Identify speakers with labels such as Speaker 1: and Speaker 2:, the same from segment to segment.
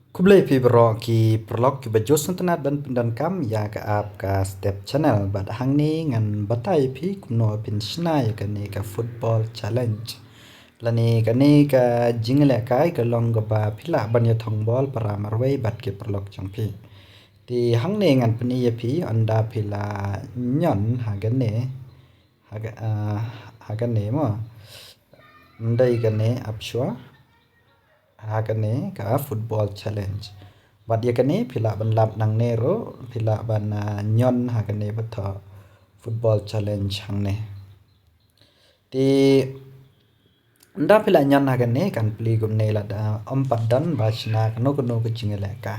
Speaker 1: Kublai pi bro ki prolog ki bajos santanat ban pindan kam ya ka ap ka step channel bad hang ni ngan batai pi kuno pin snai ka ni ka football challenge lani ka ni ka jingle kai ka long ka ba phila ban ya thong ball para marwei bat ki prolog chang pi ti hang ni ngan pni ya pi anda phila nyon ha ga ne ha ga ne mo ndai ka ne apshwa hakane ka football challenge bad yakane phila ban lap nang ne ro phila ban nyon hakane batha football challenge hangne ti nda phila nyon hakane kan pli gumne la da paddan bachna kano kano ku jingela ka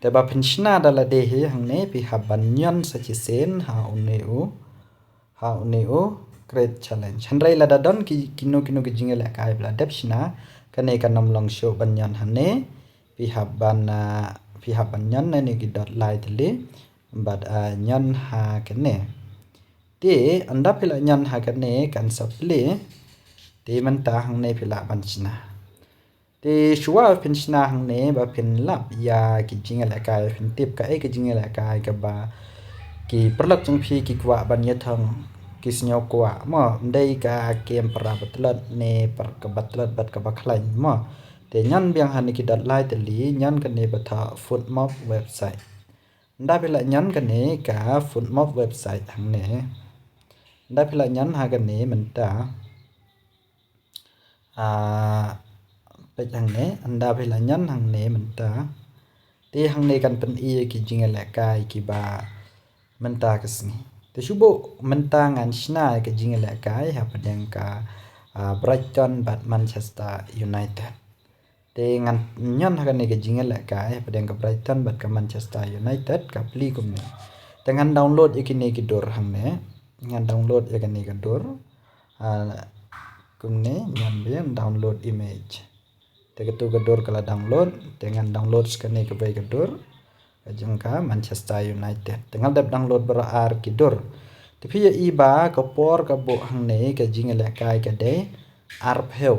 Speaker 1: te ba pinchna dala de he hangne pi haban nyon sa chi sen ha uneu great challenge handrai la da don ki kino ku jingela ka bla depsna kane kanam long show banyan hane pihaban nyan ne ki dot light le but nyan ha kane te anda pila nyan ha kane kan saple te man ta hang ne pila banchna te shuwa pinchna hang ne ba pin lap ya ki jingala ka pin tip ka ki jingala ka ba ki perlak chung phi ki kwa ban ya thang kisnyo kwa mo ndai ka kem para batlat ne par ka batlat bat ka bakhlain mo te nyan byang han ki dat lai te li nyan ka ne batha footmob website nda pila nyan ka ne ka footmob website hang ne nda pila nyan ha ka ne menta pe hang ne nda pila nyan hang ne menta te hang ne kan pen i ki jingala kai ki ba menta kasni te shubo mentangan shna ke jingela kai ha padang ka Brighton bat Manchester United te ngan nyon ha ne ke jingela kai ha padang ka Brighton bat ka Manchester United ka pli kum ne te ngan download ikine ki dor hang ne ngan download ikine ka dor kum ne nyan be download image te ke tu ka dor kala download te ngan download skane ka bai ka dor jangka Manchester United tengal dap download bara ar kidur tapi i ba ka por ka bo hang ne ka jingela kai ka de arpheu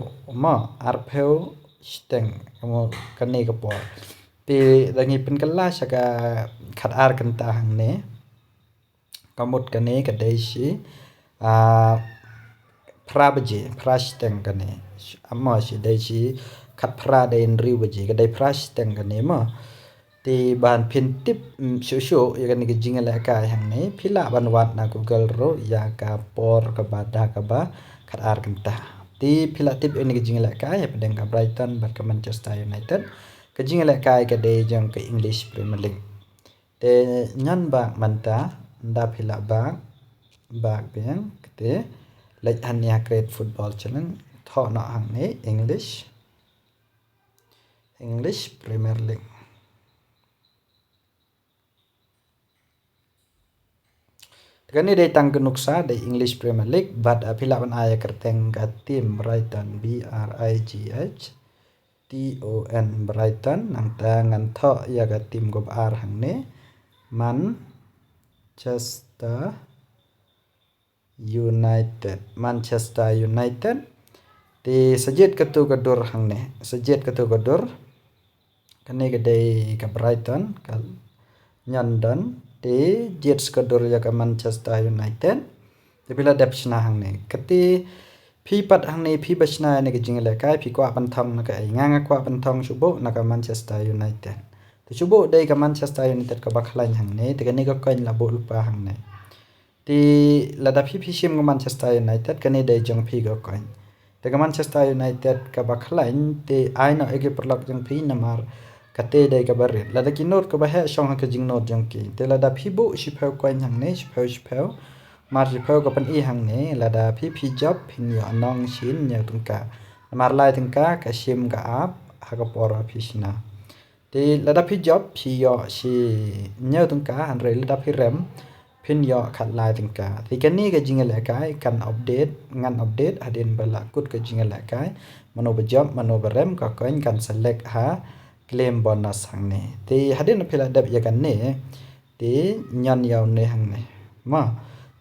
Speaker 1: steng mo ka ne ka por te dangi pin kala saka khat ar kan ta hang ne kamot ka ne ka de shi prasteng ka ne amma shi de shi khat phra de riu baje ka de prasteng ka ne ma te ban phin tip sho ya kan ke jingala ka hang ne phila ban wat na Google ro ya ka por ka bada ka ba khatar kan ta te phila tip en ke jingala ka ya padang ka Brighton bat ka Manchester United ke jingala ka ka de jang ke English Premier League te nyan ba manta nda phila ba beng te lek han ya great football challenge tho na hang ne English Premier League Gani day tang nuksa day English Premier League but phila ban aya kerteng ka team Brighton BRIGHTON Brighton nang ta ngan tho ya ka team gob ar hang ne Manchester United te sajet ka tu ka dor hang ne sajet ka tu ka dor kane ka day ka Brighton ka nyandan te Jets ka dor ya ka Manchester United te bila depsna hang ne kati phi pat hang ne phi bachna ne ke jingla kai phi kwa pan thong na ka nga kwa pan thong subo na ka Manchester United te subo dei ka Manchester United ka bakhlain hang ne te ne ka kain la bol pa hang ne te la da phi sim ka Manchester United ka ne dei jong phi ka kain te ka Manchester United ka bakhlain te aina ege perlak jong phi namar kate dai ka barit la da ki note ka ba he song ka jing note jang ki te la da phi bu shi phau kwa hang ne shi phau mar shi phau ka pan i hang ne la da phi job phin yo nong shin nya tung ka mar lai tung ka sim ka ap ha ka por phi sna te la da phi job phi yo shi nya tung ka han re la da phi rem phin yo khat lai tung ka ti kan ni ka jingala kai kan update adin bala kut ka jingala kai mano ba job mano ba rem ka kan select ha claim bonus hang ne te hadin phila dab ya kan ne te nyan yaw ne hang ne ma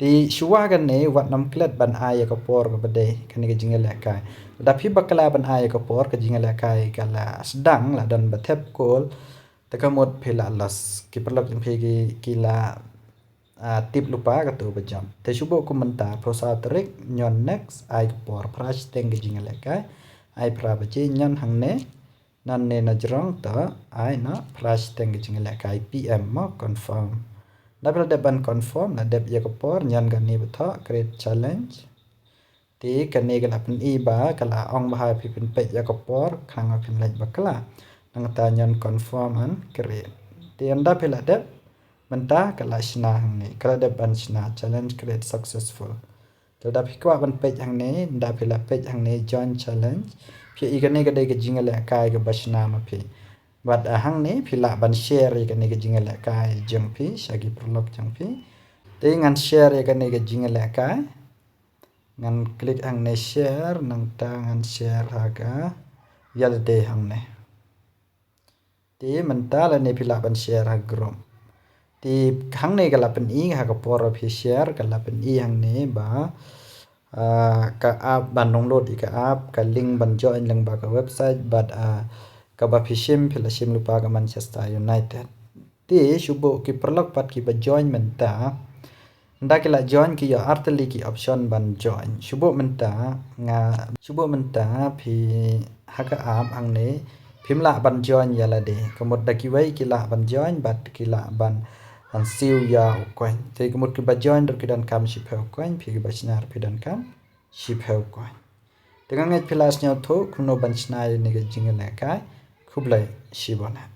Speaker 1: Ti shuwa ganne wat nam klet ban aya kapor ka bade kani ka jingal kai tapi bakala ban aya kapor ka jingal kai kala sedang la dan batep kol takamot phela las ki perlap jempe ki la tip lupa ka tu bajam te shubo komentar prosa trik nyon next ai kapor prash teng ka jingal kai ai pra baje nyon hangne nan ne na jrong ta ai na prash teng ka jingal kai pm mo confirm Dabel deban confirm na deb yakapor nyan gani betha create challenge ti kani gala pen iba kala ong bahai pi pen pet yakapor khang pen lek bakla nang ta nyan confirm an create ti anda pela deb menta kala shna hangni kala deb ban shna challenge create successful to da pikwa ban pet hangne nda pela pet hangne join challenge phi igane gade ke jingale kai ke basna ma phi But hang ni pila ban share ka ni ka jingal ka jeng pi shagi prolog jeng pi te ngan share ka ni ka jingal ka ngan klik hang ne share nang ta ngan share ha ka yal de hang ne te mental ne pila ban share ha group te hang ne ka la pen i ha ka por pi share ka la pen i hang ne ba ka app ban download ka app ka link ban join lang ba ka website but kabapishim pilashim lupa ka Manchester United. Ti shubo ki perlok pat ki ba join menta. Nda ki la join ki ya arteli ki option ban join. Shubo menta pi haka app ang ne pimla ban join ya la de. Kamot da ki wai ki la ban join but ki la ban siu ya ukwen. Ti kamot ki ba join ro ki dan kam ship he ukwen pi ki ba sinar pi dan kam ship he ukwen. Dengan ngai pilas nyaw tho kuno ban snai ni ga jingal kai Kublai Shibona